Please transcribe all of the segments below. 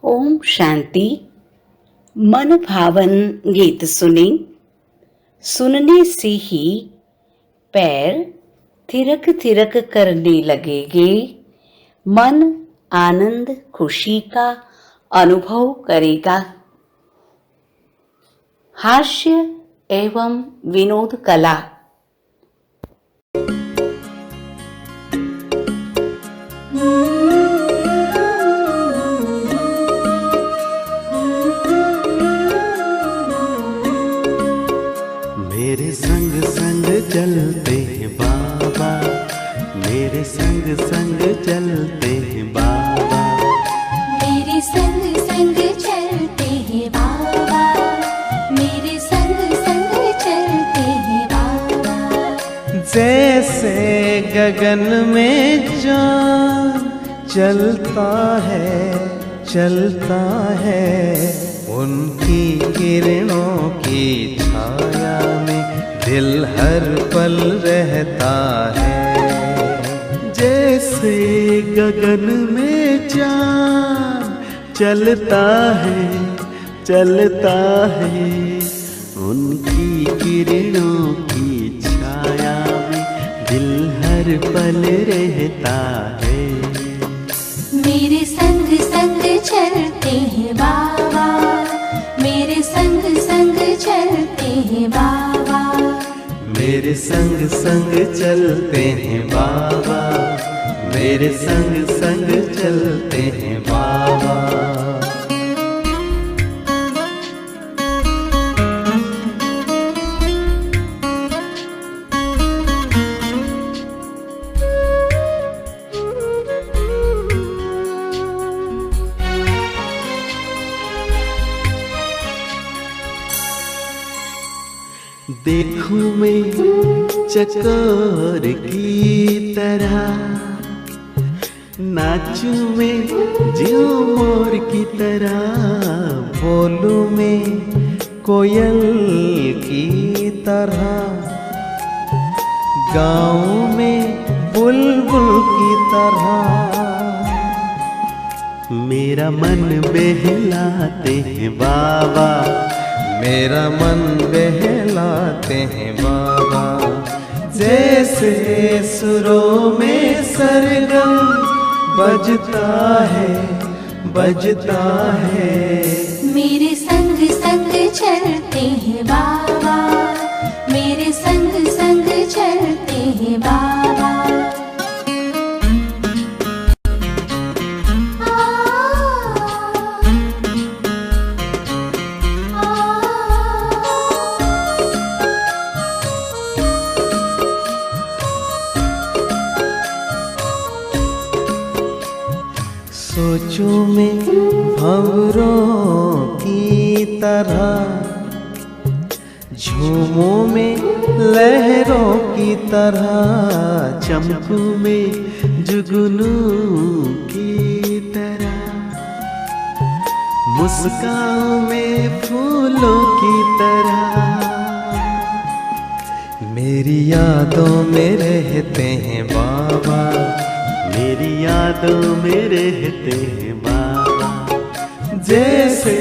ओम शांति। मन भावन गीत सुने। सुनने से ही पैर थिरक थिरक करने लगेंगे। मन आनंद खुशी का अनुभव करेगा। हास्य एवं विनोद कला। मेरे संग संग चलते हैं बाबा, मेरे संग संग चलते हैं बाबा, मेरे संग संग चलते हैं बाबा, मेरे संग संग चलते हैं बाबा। जैसे गगन में चाँद चलता है, उनकी किरणों की छाया में दिल हर पल रहता है। जैसे गगन में चाँद चलता है, उनकी किरणों की छाया में दिल हर पल रहता है। मेरे संग संग चलते हैं बाबा, मेरे संग संग चलते हैं बाबा, मेरे संग संग चलते हैं बाबा, मेरे संग संग चलते हैं बाबा। देखूं मैं चकोर की तरह, नाचूं मैं झूमर की तरह, बोलूं मैं कोयल की तरह, गाऊं मैं बुलबुल की तरह। मेरा मन बहलाते हैं बाबा, मेरा मन बहलाते हैं बाबा। जैसे सुरों में सरगम बजता है। मेरे संग संग चलते हैं बाबा, मेरे संग संग चलते हैं बाबा। सोचूं मैं भंवरों की तरह, झूमों में लहरों की तरह, चमकूं में जुगनू की तरह, मुस्कान में फूलों की तरह। मेरी यादों में रहते हैं बाबा, मेरी यादों में रहते हैं बाबा। जैसे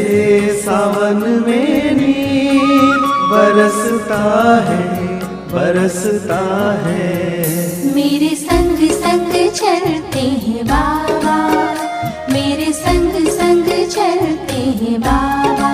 सावन में नीर बरसता है। मेरे संग संग चलते हैं बाबा, मेरे संग संग चलते हैं बाबा।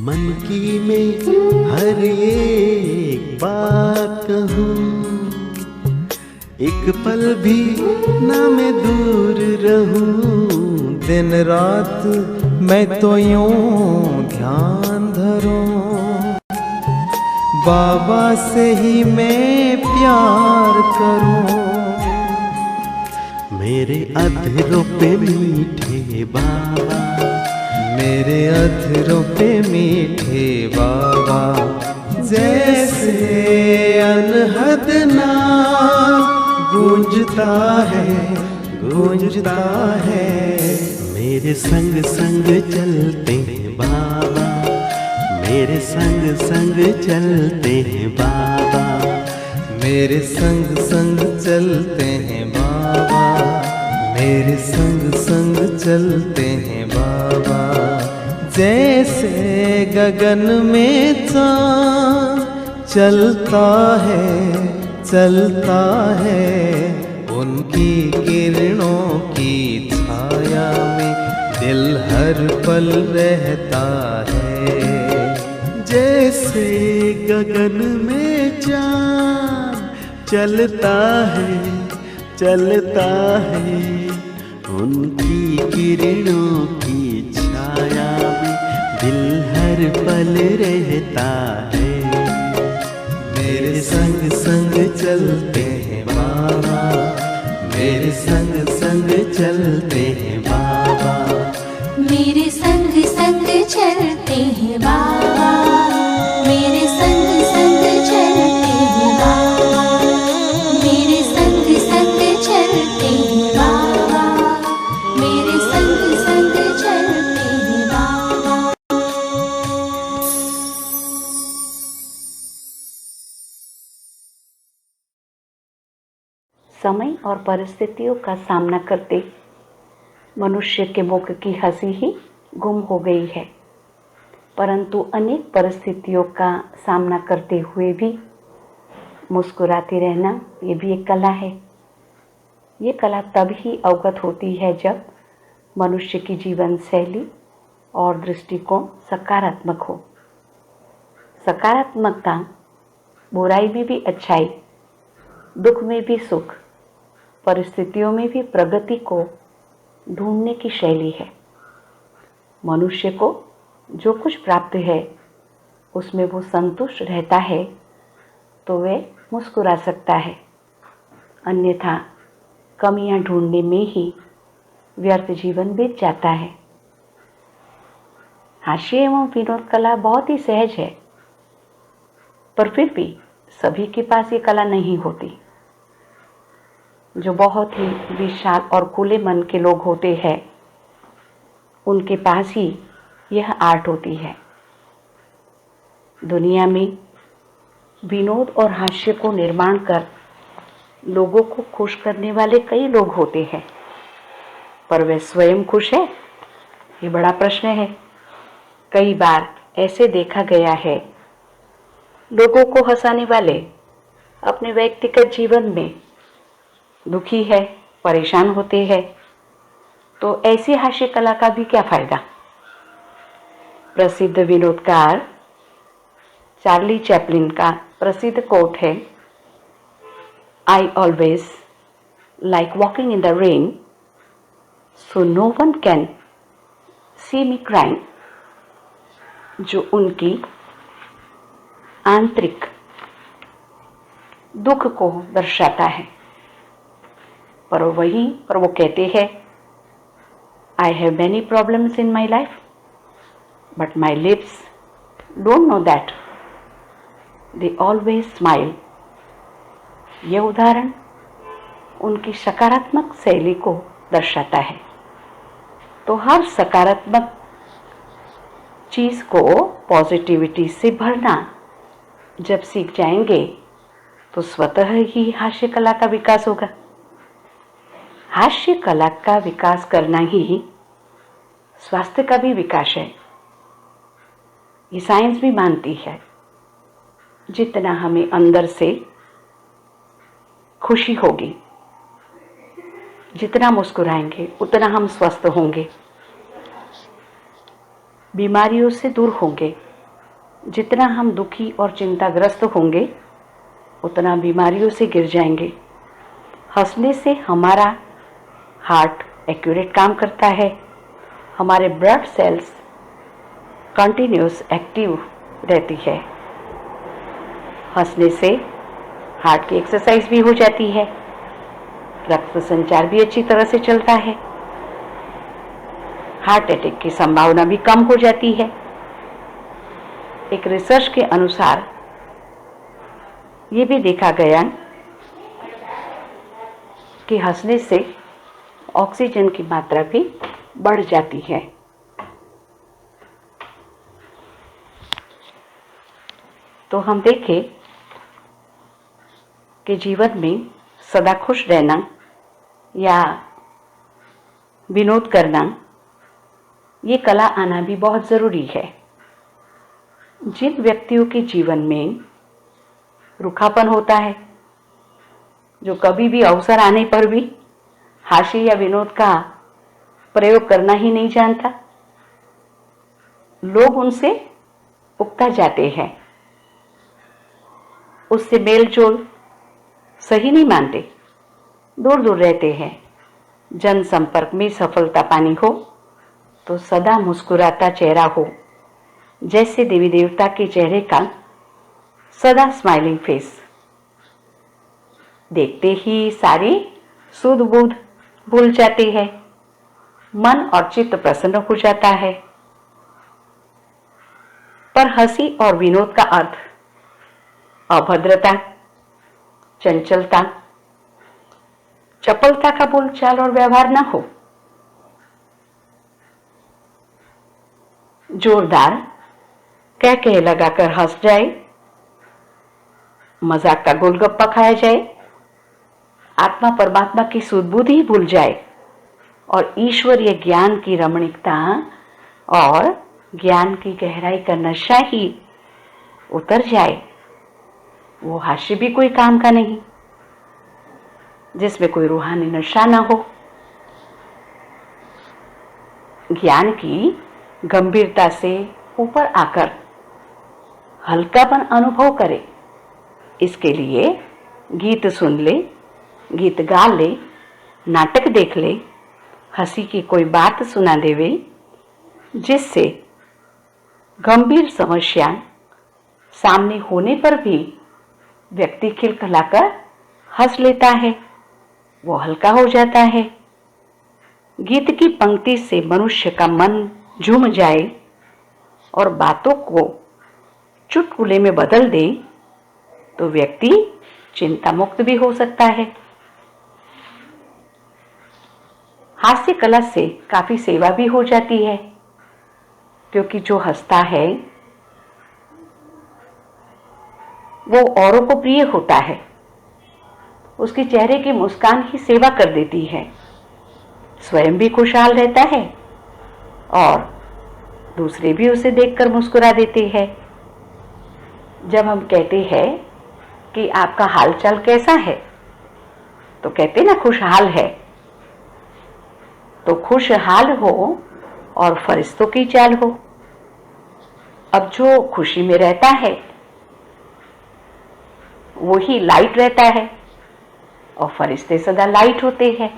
मन की मैं हर एक बात कहूँ, एक पल भी ना मैं दूर रहूं। दिन रात मैं तो यूं ध्यान धरूं, बाबा से ही मैं प्यार करूं। मेरे अधरों पे मीठे बाबा, मेरे अधरों पे मीठे बाबा। जैसे अनहद नाम गूंज गूंजता है मेरे संग संग चलते हैं बाबा, मेरे संग संग चलते हैं बाबा, मेरे संग संग चलते हैं बाबा, मेरे संग संग चलते हैं बाबा। जैसे गगन में चाँद चलता है उनकी किरणों की छाया में दिल हर पल रहता है। जैसे गगन में चाँद चलता है उनकी किरणों की छाया में दिल हर पल रहता है। मेरे संग संग चलते हैं बाबा, मेरे संग संग चलते हैं बाबा, मेरे संग संग चलते हैं बाबा, मेरे संग संग चलते हैं बाबा, मेरे संग संग चलते हैं बाबा, मेरे संग संग चलते हैं बाबा। समय और परिस्थितियों का सामना करते मनुष्य के मुख की हंसी ही गुम हो गई है, परंतु अनेक परिस्थितियों का सामना करते हुए भी मुस्कुराते रहना ये भी एक कला है। ये कला तब ही अवगत होती है जब मनुष्य की जीवन शैली और दृष्टिकोण सकारात्मक हो। सकारात्मकता बुराई में भी अच्छाई, दुख में भी सुख, परिस्थितियों में भी प्रगति को ढूंढने की शैली है। मनुष्य को जो कुछ प्राप्त है उसमें वो संतुष्ट रहता है तो वह मुस्कुरा सकता है, अन्यथा कमियां ढूंढने में ही व्यर्थ जीवन बीत जाता है। हास्य एवं विनोद कला बहुत ही सहज है, पर फिर भी सभी के पास ये कला नहीं होती। जो बहुत ही विशाल और खुले मन के लोग होते हैं उनके पास ही यह आर्ट होती है। दुनिया में विनोद और हास्य को निर्माण कर लोगों को खुश करने वाले कई लोग होते हैं, पर वे स्वयं खुश है, ये बड़ा प्रश्न है। कई बार ऐसे देखा गया है, लोगों को हंसाने वाले अपने व्यक्तिगत जीवन में दुखी है, परेशान होते हैं, तो ऐसी हास्य कला का भी क्या फायदा। प्रसिद्ध विनोदकार चार्ली चैपलिन का प्रसिद्ध कोट है, I always like walking in the rain so no one can see me crying, जो उनकी आंतरिक दुख को दर्शाता है। पर वो कहते हैं, I have many problems in my life but my lips don't know that, they always smile. यह उदाहरण उनकी सकारात्मक शैली को दर्शाता है। तो हर सकारात्मक चीज़ को पॉजिटिविटी से भरना जब सीख जाएंगे तो स्वतः ही हास्य कला का विकास होगा। हास्य कला का विकास करना ही स्वास्थ्य का भी विकास है, ये साइंस भी मानती है। जितना हमें अंदर से खुशी होगी, जितना मुस्कुराएंगे उतना हम स्वस्थ होंगे, बीमारियों से दूर होंगे। जितना हम दुखी और चिंताग्रस्त होंगे उतना बीमारियों से गिर जाएंगे। हंसने से हमारा हार्ट एक्यूरेट काम करता है, हमारे ब्लड सेल्स कंटिन्यूस एक्टिव रहती है। हंसने से हार्ट की एक्सरसाइज भी हो जाती है, रक्त संचार भी अच्छी तरह से चलता है, हार्ट अटैक की संभावना भी कम हो जाती है। एक रिसर्च के अनुसार ये भी देखा गया आपके हंसने से ऑक्सीजन की मात्रा भी बढ़ जाती है। तो हम देखें कि जीवन में सदा खुश रहना या विनोद करना, ये कला आना भी बहुत ज़रूरी है। जिन व्यक्तियों के जीवन में रूखापन होता है, जो कभी भी अवसर आने पर भी हास्य या विनोद का प्रयोग करना ही नहीं जानता, लोग उनसे उकता जाते हैं, उससे मेल जोल सही नहीं मानते, दूर दूर रहते हैं। जनसंपर्क में सफलता पानी हो तो सदा मुस्कुराता चेहरा हो, जैसे देवी देवता के चेहरे का सदा स्माइलिंग फेस। देखते ही सारे सुध बुध भूल जाते हैं, मन और चित्त प्रसन्न हो जाता है। पर हंसी और विनोद का अर्थ अभद्रता, चंचलता, चपलता का बोलचाल और व्यवहार न हो। जोरदार कह लगाकर हंस जाए, मजाक का गोलगप्पा खाया जाए, आत्मा परमात्मा की सुध-बुध ही भूल जाए और ईश्वरीय ज्ञान की रमणीकता और ज्ञान की गहराई का नशा ही उतर जाए, वो हास्य भी कोई काम का नहीं, जिसमें कोई रूहानी नशा ना हो। ज्ञान की गंभीरता से ऊपर आकर हल्कापन अनुभव करे, इसके लिए गीत सुन ले, गीत गा ले, नाटक देख ले, हंसी की कोई बात सुना देवे, जिससे गंभीर समस्या सामने होने पर भी व्यक्ति खिलखिलाकर हंस लेता है, वो हल्का हो जाता है। गीत की पंक्ति से मनुष्य का मन झूम जाए और बातों को चुटकुले में बदल दे तो व्यक्ति चिंता मुक्त भी हो सकता है। हास्य कला से काफी सेवा भी हो जाती है, क्योंकि जो हंसता है वो औरों को प्रिय होता है, उसके चेहरे की मुस्कान ही सेवा कर देती है, स्वयं भी खुशहाल रहता है और दूसरे भी उसे देखकर मुस्कुरा देते हैं। जब हम कहते हैं कि आपका हालचाल कैसा है, तो कहते ना खुशहाल है, तो खुशहाल हो और फरिश्तों की चाल हो। अब जो खुशी में रहता है वो ही लाइट रहता है और फरिश्ते सदा लाइट होते हैं,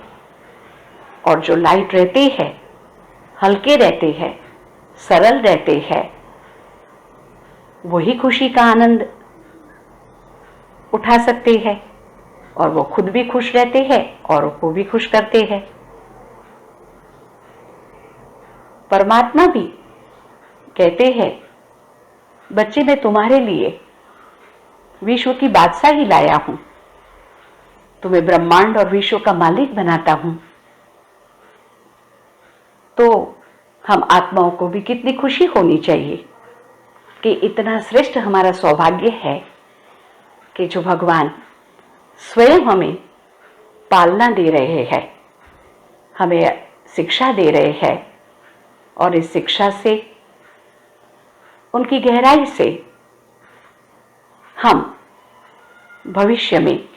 और जो लाइट रहते हैं, हल्के रहते हैं, सरल रहते हैं, वही खुशी का आनंद उठा सकते हैं और वो खुद भी खुश रहते हैं, औरों को भी खुश करते हैं। परमात्मा भी कहते हैं, बच्चे मैं तुम्हारे लिए विश्व की बादशाही लाया हूं, तुम्हें ब्रह्मांड और विश्व का मालिक बनाता हूं। तो हम आत्माओं को भी कितनी खुशी होनी चाहिए कि इतना श्रेष्ठ हमारा सौभाग्य है कि जो भगवान स्वयं हमें पालना दे रहे हैं, हमें शिक्षा दे रहे हैं, और इस शिक्षा से, उनकी गहराई से हम भविष्य में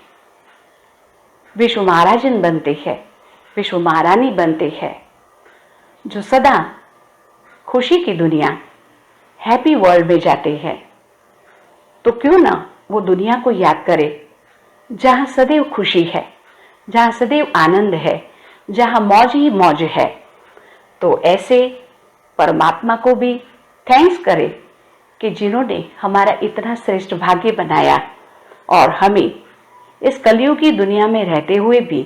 विश्व महाराजन बनते हैं, विश्व महारानी बनते हैं, जो सदा खुशी की दुनिया, हैप्पी वर्ल्ड में जाते हैं। तो क्यों ना वो दुनिया को याद करे जहां सदैव खुशी है, जहां सदैव आनंद है, जहां मौज ही मौज है। तो ऐसे परमात्मा को भी थैंक्स करे कि जिन्होंने हमारा इतना श्रेष्ठ भाग्य बनाया और हमें इस कलयुग की दुनिया में रहते हुए भी,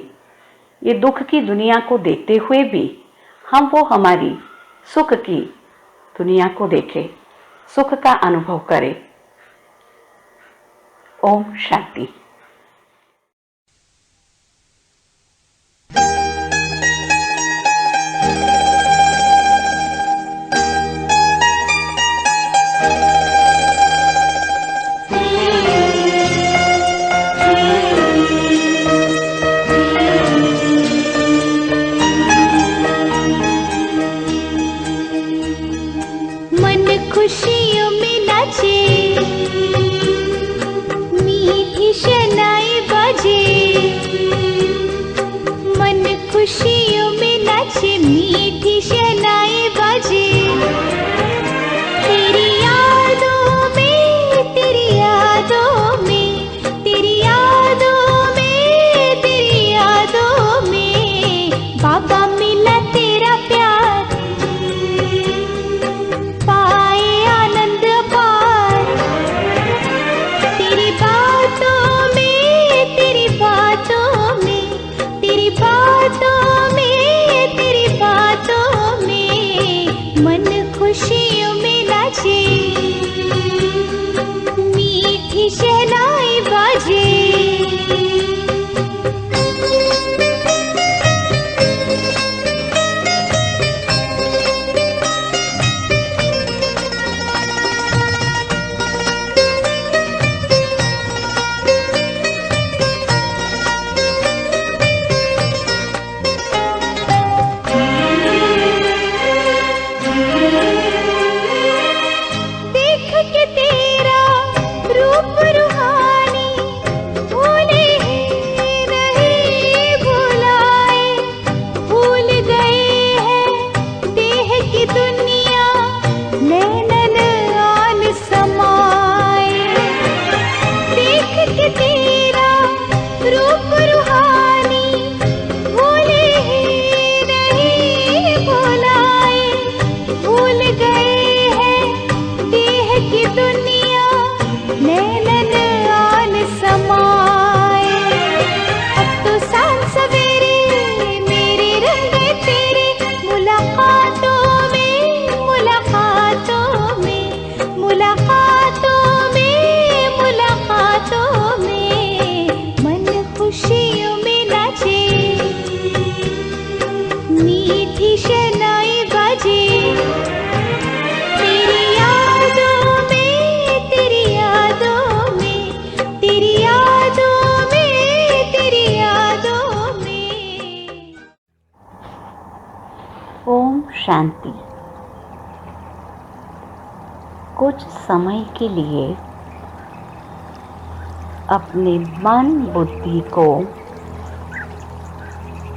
ये दुख की दुनिया को देखते हुए भी, हम वो हमारी सुख की दुनिया को देखें, सुख का अनुभव करें। ओम शांति। खुशियों में नाचे, मीठी शहनाई बजे। मन खुशियों में नाचे, मीठी शहनाई बजे। तेरी यादों में, तेरी यादों में, तेरी यादों में, तेरी यादों में बाबा मिला तेरा प्यार, पाए आनंद अपार। तेरी बातों में, तेरी बातों में, तेरी बातों में, तेरी बातों में मन खुशियों में नाचे, मीठी शहनाई बाजे। देख के तेरा रूप रूहानी, भूले ही नहीं भुलाए। भूल गए हैं देह की दुनिया, नैनन आन समाए। देख के तेरा रूप रूहानी, भूले ही नहीं भुलाए। भूल गए हैं देह की दुनिया, नैनन आन समाए। अब तो सांझ सवेरे मेरे रंग गए तेरे, मुलाकातों में, मुलाकातों में, मुलाकातों में, मुलाकातों में मन खुशियों में नाचे, मीठी शहनाई बाजे। तेरी यादों में, तेरी यादों में, तेरी यादों में, तेरी यादों में। ओम शांति। कुछ समय के लिए अपने मन बुद्धि को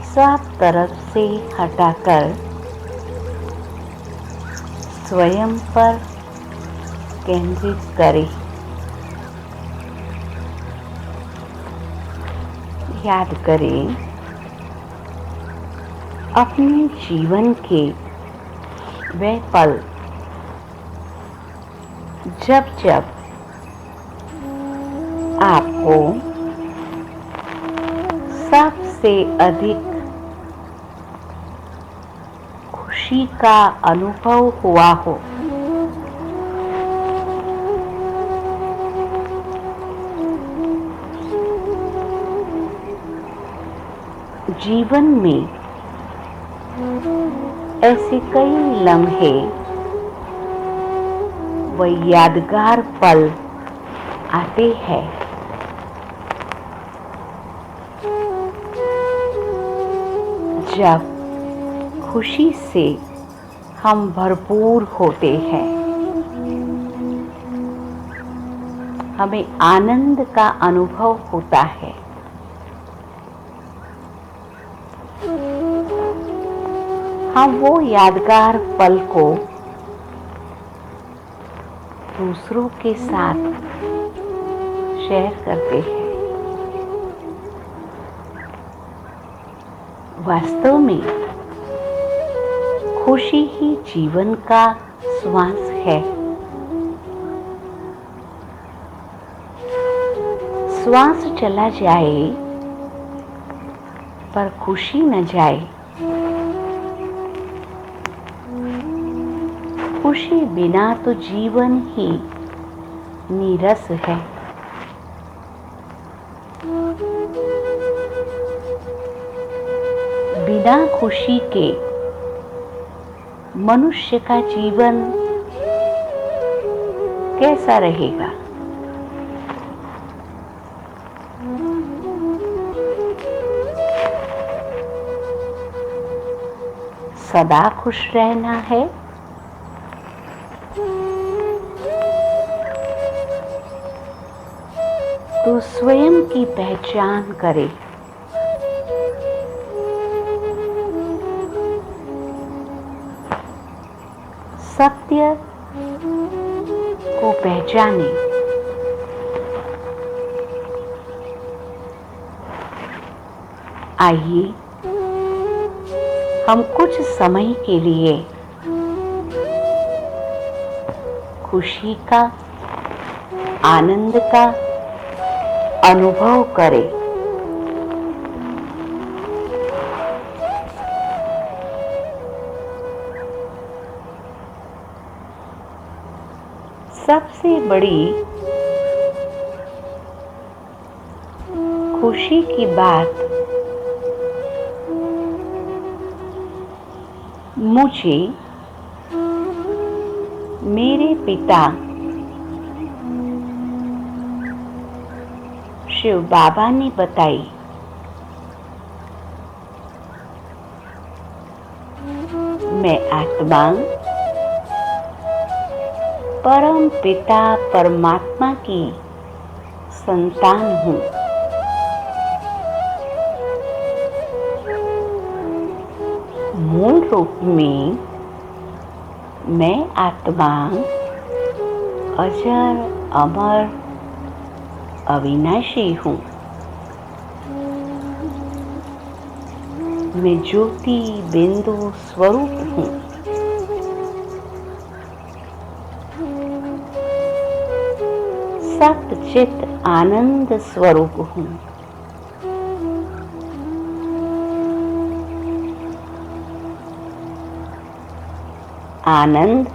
सब तरफ से हटाकर स्वयं पर केंद्रित करें। याद करें अपने जीवन के वे पल जब जब आपको सबसे अधिक खुशी का अनुभव हुआ हो। जीवन में ऐसे कई लम्हे व यादगार पल आते हैं जब खुशी से हम भरपूर होते हैं। हमें आनंद का अनुभव होता है। हम वो यादगार पल को दूसरों के साथ शेयर करते हैं। वास्तव में खुशी ही जीवन का श्वास है। श्वास चला जाए पर खुशी न जाए। खुशी बिना तो जीवन ही नीरस है। बिना खुशी के मनुष्य का जीवन कैसा रहेगा? सदा खुश रहना है तो स्वयं की पहचान करे। सत्य को पहचाने। आइए हम कुछ समय के लिए खुशी का, आनंद का अनुभव करें। सबसे बड़ी खुशी की बात मुझे मेरे पिता शिव बाबा ने बताई। मैं आत्मा परम पिता परमात्मा की संतान हूँ। मूल रूप में मैं आत्मा अजर अमर अविनाशी हूँ। मैं ज्योति बिंदु स्वरूप हूँ। सत चित आनंद स्वरूप हूँ। आनंद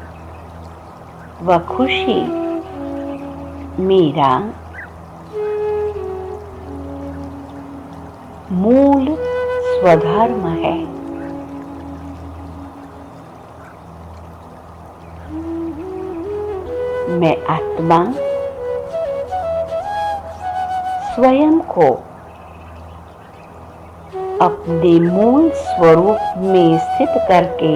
व खुशी मेरा मूल स्वधर्म है। मैं आत्मा स्वयं को अपने मूल स्वरूप में स्थित करके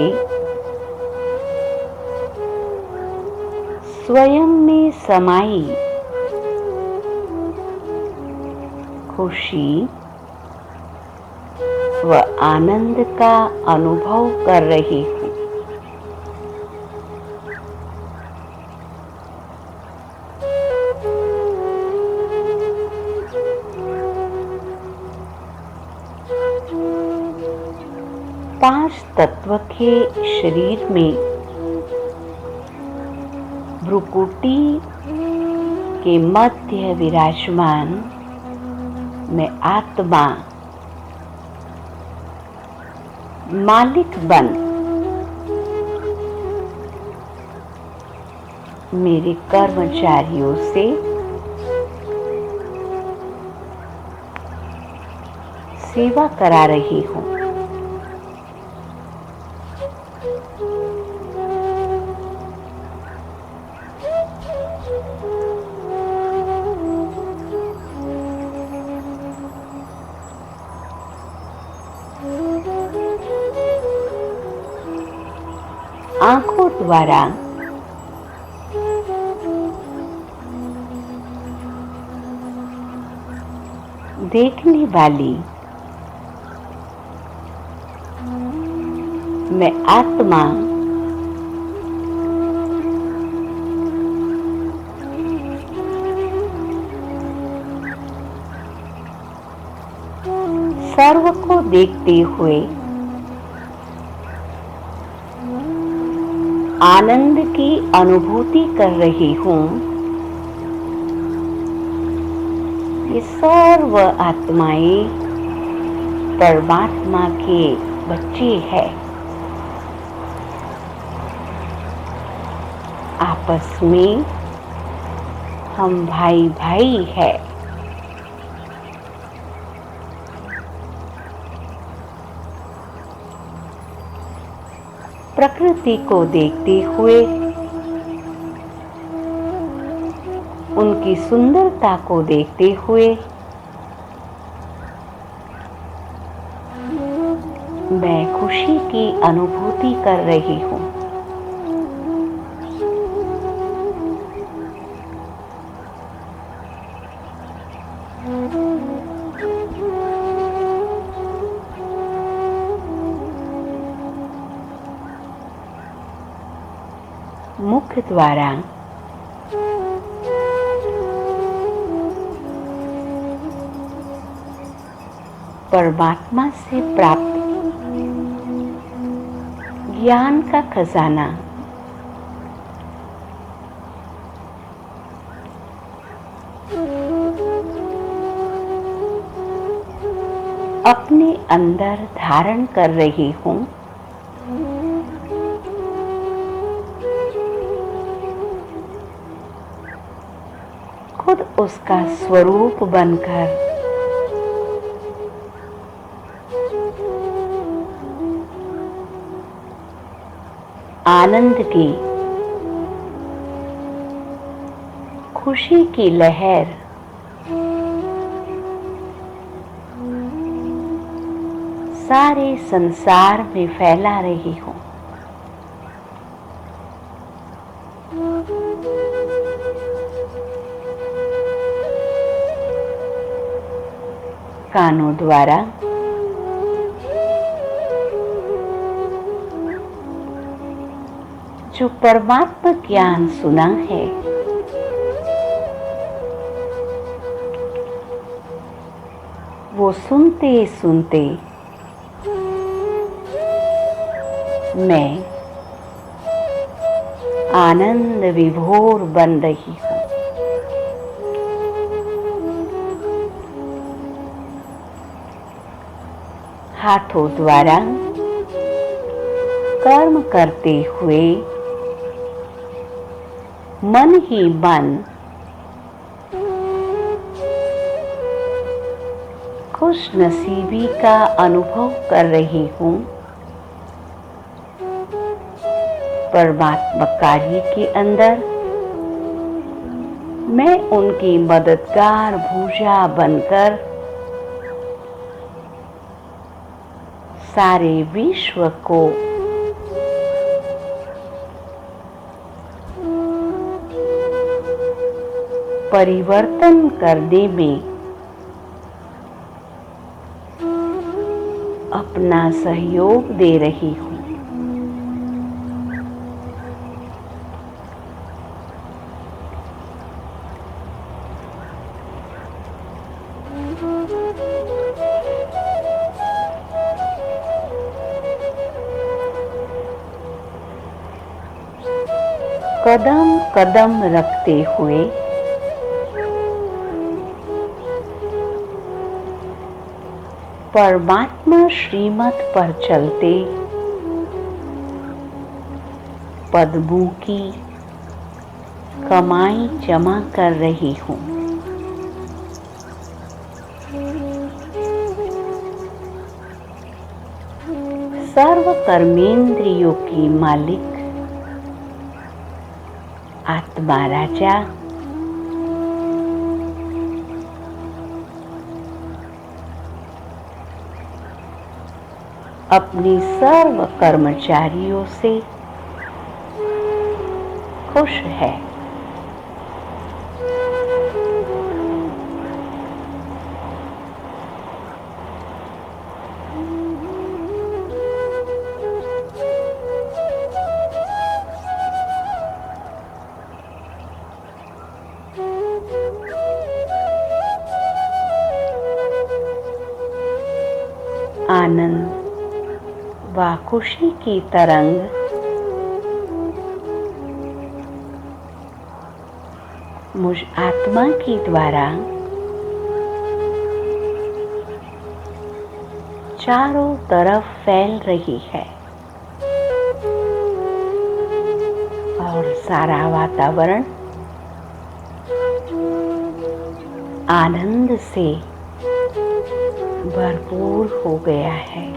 स्वयं में समाई खुशी व आनंद का अनुभव कर रही हूँ। पांच तत्व के शरीर में भ्रुकुटी के मध्य विराजमान मैं आत्मा मालिक बन मेरे कर्मचारियों से सेवा करा रही हूँ। आंखों द्वारा देखने वाली मैं आत्मा सर्व को देखते हुए आनंद की अनुभूति कर रही हूँ। ये सर्व आत्माएं परमात्मा के बच्चे हैं। आपस में हम भाई भाई हैं। प्रकृति को देखते हुए उनकी सुंदरता को देखते हुए मैं खुशी की अनुभूति कर रही हूँ। मुख द्वारा परमात्मा से प्राप्त ज्ञान का खजाना अपने अंदर धारण कर रही हूँ। खुद उसका स्वरूप बनकर आनंद की, खुशी की लहर सारे संसार में फैला रही हूँ। कानों द्वारा जो परमात्मा ज्ञान सुना है, वो सुनते सुनते मैं आनंद विभोर बन रही हूँ। हाथों द्वारा कर्म करते हुए मन ही मन खुशनसीबी का अनुभव कर रही हूँ। परमात्मा कार्य के अंदर मैं उनकी मददगार भुजा बनकर सारे विश्व को परिवर्तन करने में अपना सहयोग दे रही हूँ। कदम कदम रखते हुए परमात्मा श्रीमत पर चलते पद्मों की कमाई जमा कर रही हूँ। सर्व कर्मेंद्रियों की मालिक आत्मा राजा अपनी सर्व कर्मचारियों से खुश है। आनंद व खुशी की तरंग मुझ आत्मा के द्वारा चारों तरफ फैल रही है और सारा वातावरण आनंद से भरपूर हो गया है।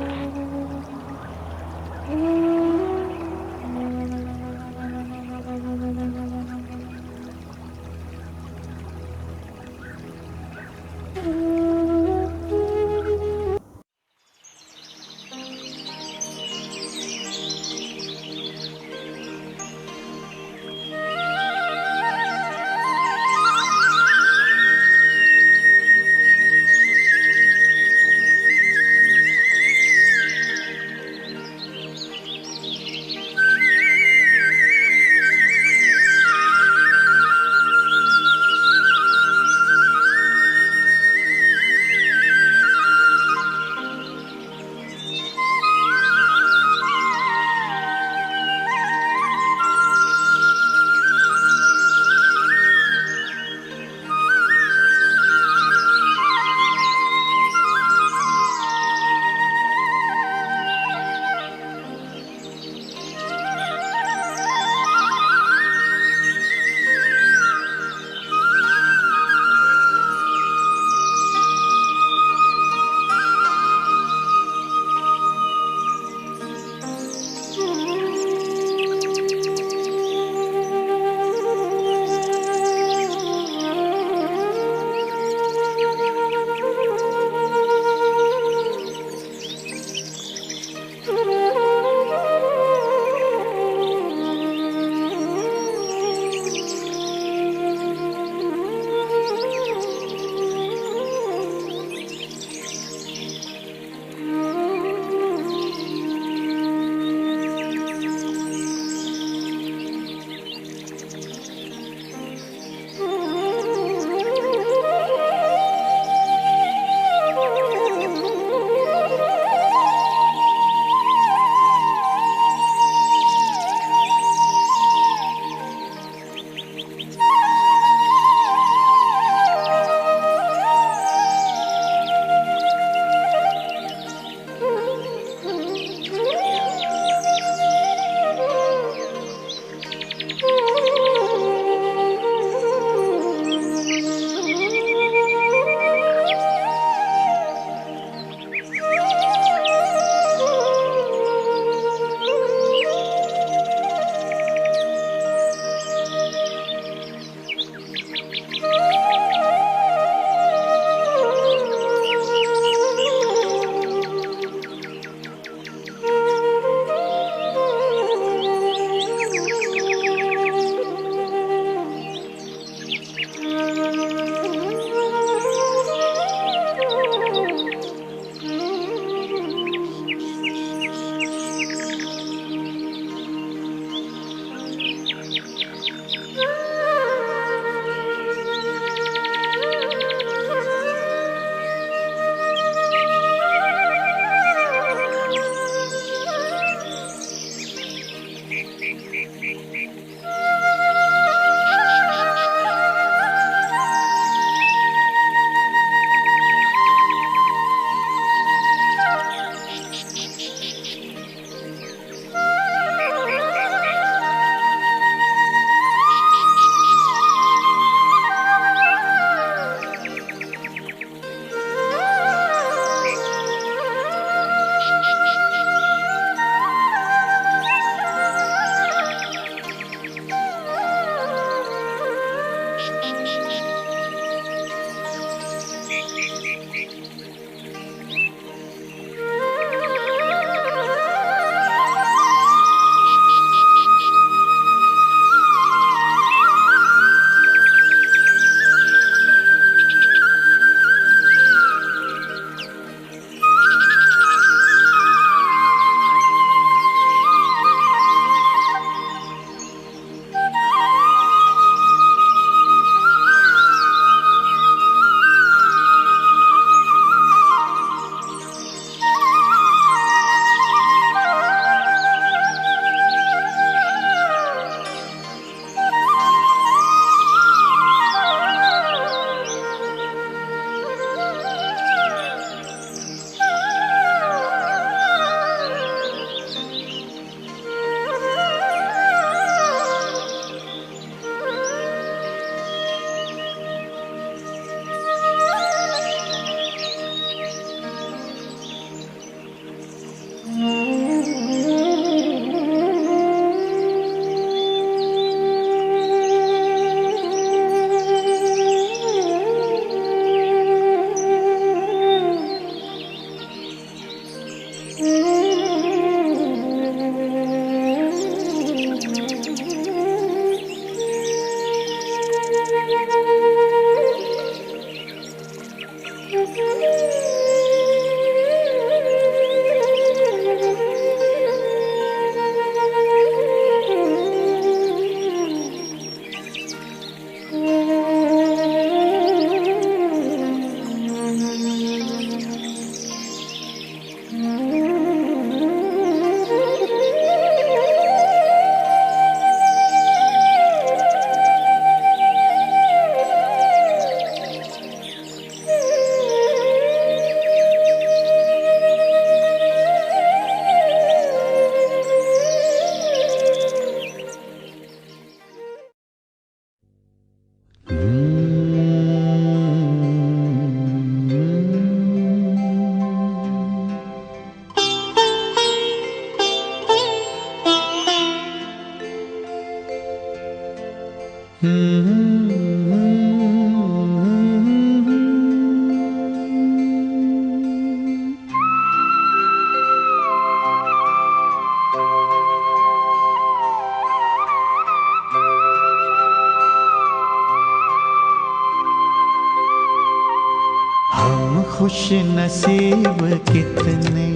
खुश नसीब कितने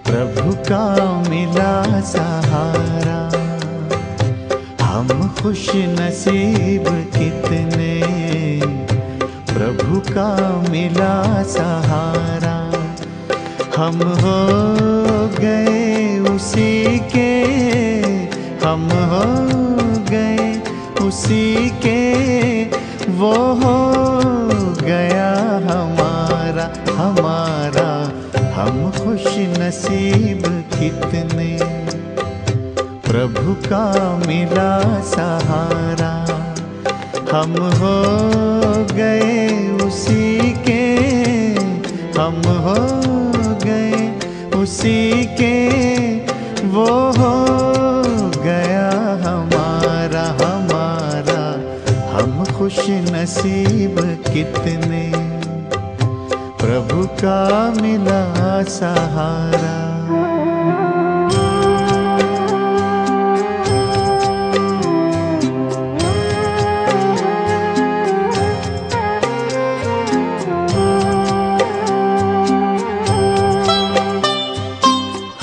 प्रभु का मिला सहारा। हम खुश नसीब कितने प्रभु का मिला सहारा। हम हो गए उसी के, हम हो गए उसी के, वो हो गया हमारा हमारा। हम खुश नसीब कितने प्रभु का मिला सहारा। हम हो गए उसी के, हम हो गए उसी के, वो हो गया हमारा हमारा। हम खुश नसीब कितने प्रभु का मिला सहारा।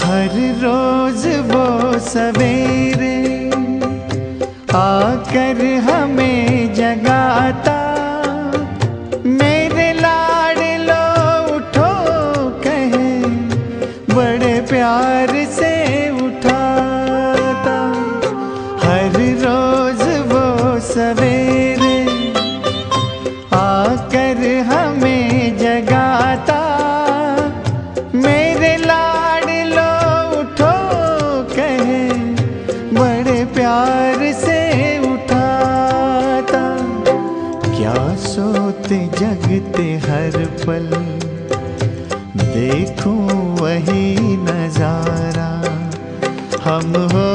हर रोज वो सवेरे आकर हमें जगाता। मेरे लाडलो उठो कहे, बड़े प्यार से उठाता। प्यार से उठाता, क्या सोते जगते हर पल देखूं वही नजारा। हम हो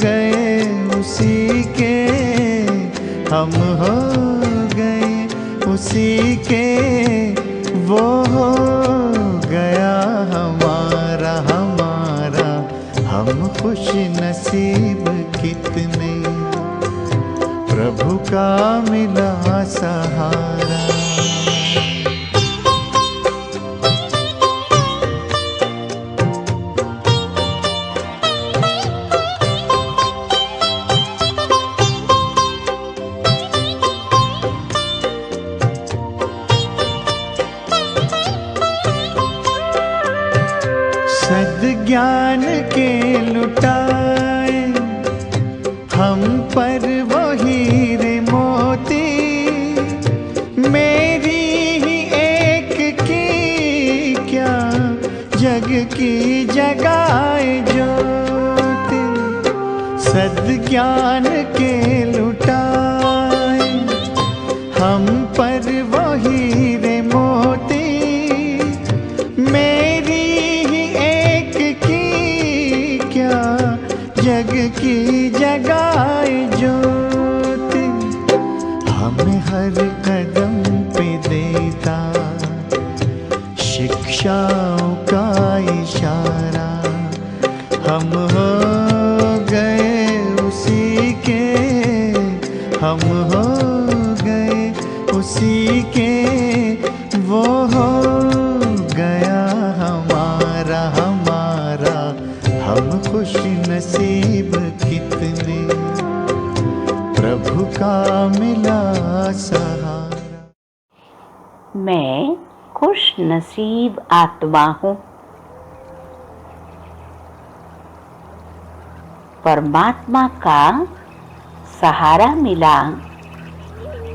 गए उसी के, हम हो गए उसी के, वो हो गया हमारा हमारा। हम खुश नसीब कितने, प्रभु का मिला सहारा। सद्ज्ञान के लुटाए हम पर वो हीरे मोती, मेरी ही एक की क्या जग की जगाए ज्योति। सद्ज्ञान के लुटाए हम पर वो हीरे मोती, मेरी जग की जगाए ज्योति। हमें हर कदम पे देता शिक्षाओं का इशारा। हम हो गए उसी के, हम हो गए उसी के, वो हो गया हमारा हमारा। हम खुश नसीब कितने, प्रभु का मिला सहारा। मैं खुश नसीब आत्मा हूँ, परमात्मा का सहारा मिला,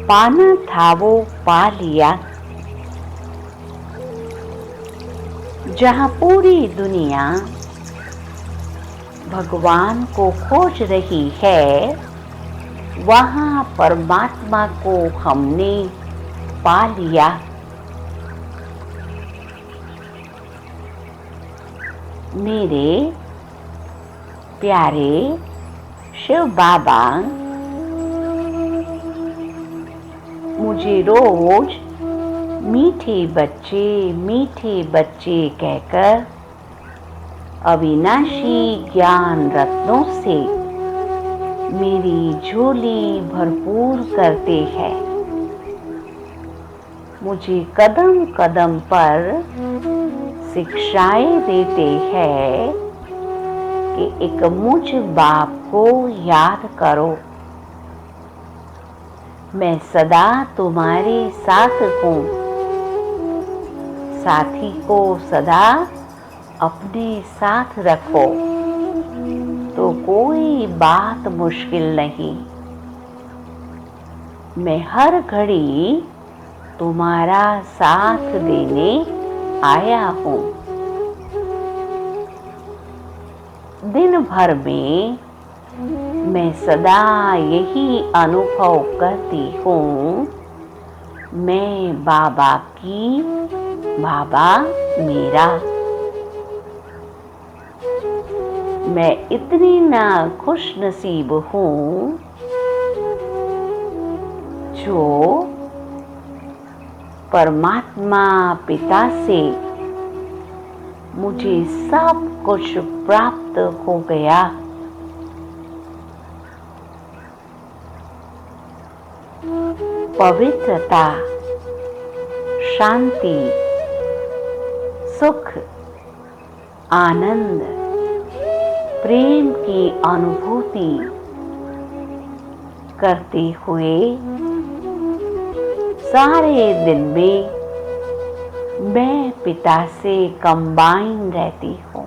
पाना था वो पा लिया। जहाँ पूरी दुनिया भगवान को खोज रही है, वहाँ परमात्मा को हमने पा लिया। मेरे प्यारे शिव बाबा मुझे रोज मीठे बच्चे कहकर अविनाशी ज्ञान रत्नों से मेरी झोली भरपूर करते हैं। मुझे कदम कदम पर शिक्षाएं देते हैं कि एक मुझ बाप को याद करो। मैं सदा तुम्हारे साथ हूँ। साथी को सदा अपने साथ रखो तो कोई बात मुश्किल नहीं। मैं हर घड़ी तुम्हारा साथ देने आया हूँ। दिन भर में मैं सदा यही अनुभव करती हूँ, मैं बाबा की, बाबा मेरा। मैं इतनी ना खुश नसीब हूँ जो परमात्मा पिता से मुझे सब कुछ प्राप्त हो गया। पवित्रता, शांति, सुख, आनंद, प्रेम की अनुभूति करते हुए सारे दिन में मैं पिता से कंबाइन रहती हूँ।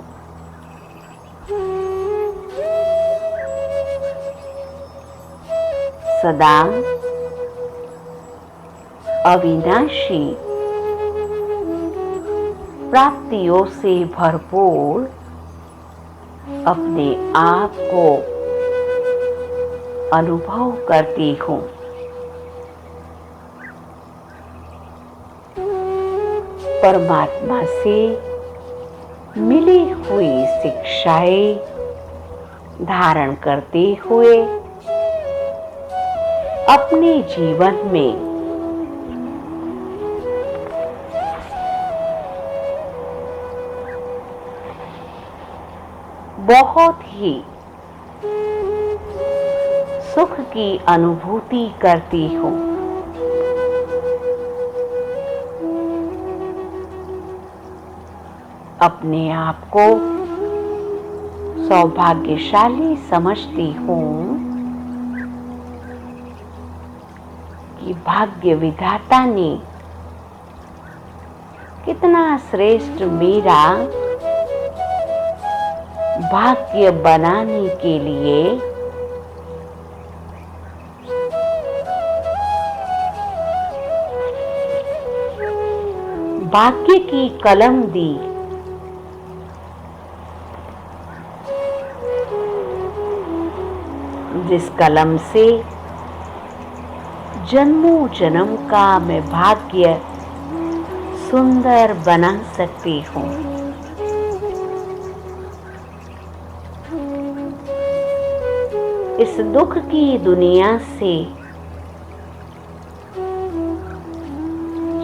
सदा अविनाशी प्राप्तियों से भरपूर अपने आप को अनुभव करती हूँ। परमात्मा से मिली हुई शिक्षाएं धारण करते हुए अपने जीवन में बहुत ही सुख की अनुभूति करती हूँ। अपने आप को सौभाग्यशाली समझती हूँ कि भाग्य विधाता ने कितना श्रेष्ठ मेरा भाग्य बनाने के लिए भाग्य की कलम दी। जिस कलम से जन्मों जन्म का मैं भाग्य सुंदर बना सकती हूँ। इस दुख की दुनिया से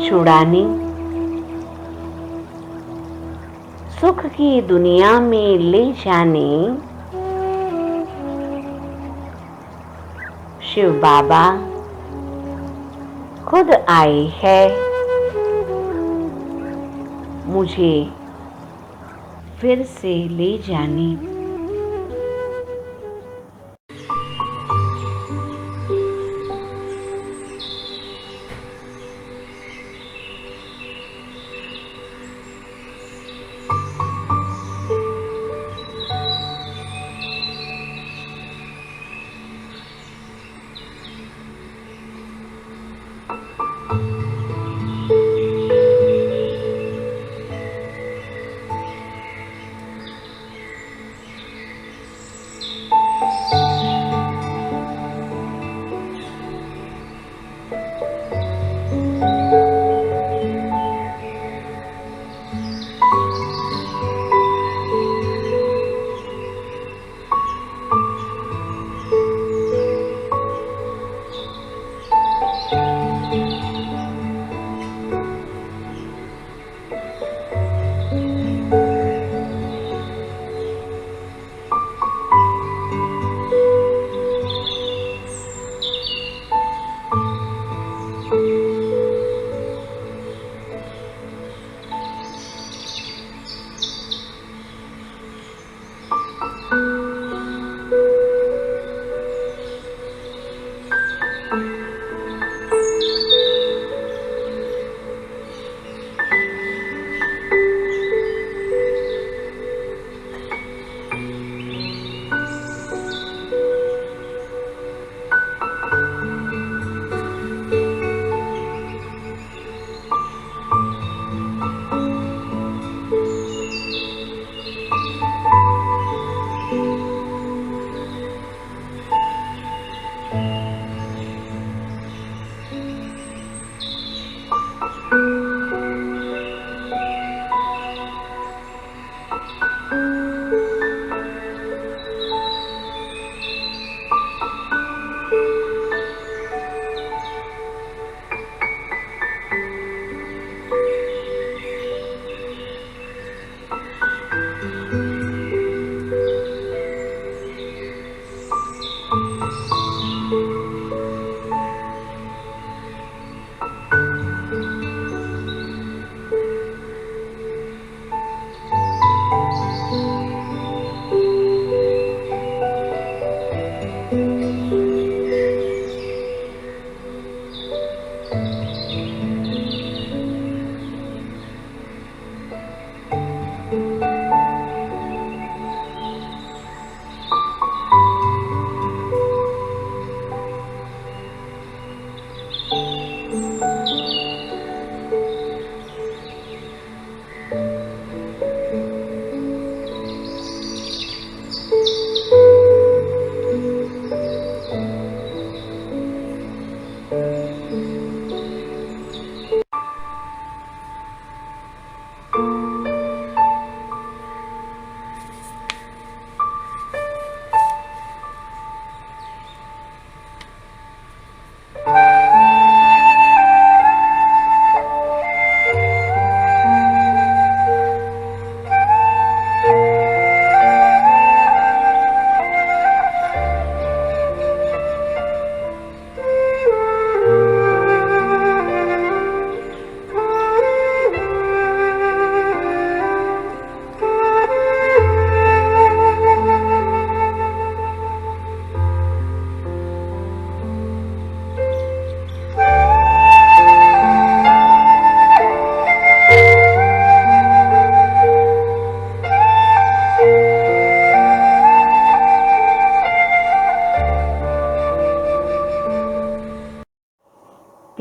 छुड़ाने, सुख की दुनिया में ले जाने शिव बाबा खुद आए हैं मुझे फिर से ले जाने।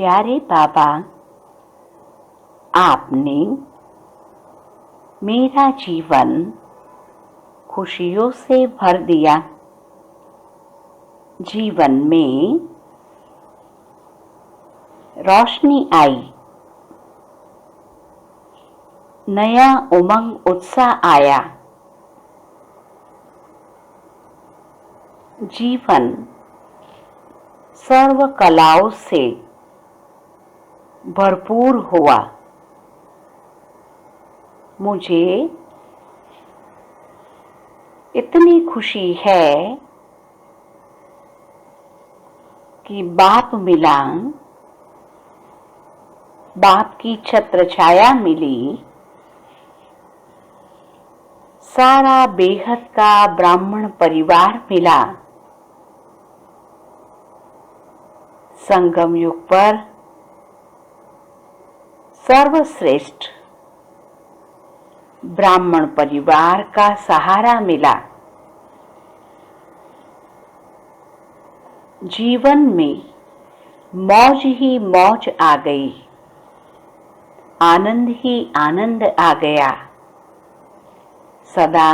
प्यारे बाबा, आपने मेरा जीवन खुशियों से भर दिया। जीवन में रोशनी आई, नया उमंग उत्साह आया। जीवन सर्व कलाओं से भरपूर हुआ। मुझे इतनी खुशी है कि बाप मिला, बाप की छत्र छाया मिली। सारा बेहद का ब्राह्मण परिवार मिला। संगम युग पर सर्वश्रेष्ठ ब्राह्मण परिवार का सहारा मिला। जीवन में मौज ही मौज आ गई, आनंद ही आनंद आ गया। सदा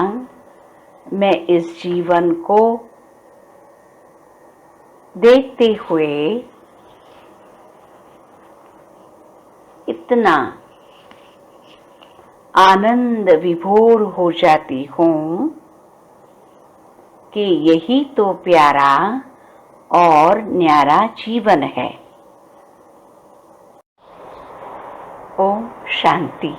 मैं इस जीवन को देखते हुए इतना आनंद विभोर हो जाती हूँ कि यही तो प्यारा और न्यारा जीवन है। ओम शांति।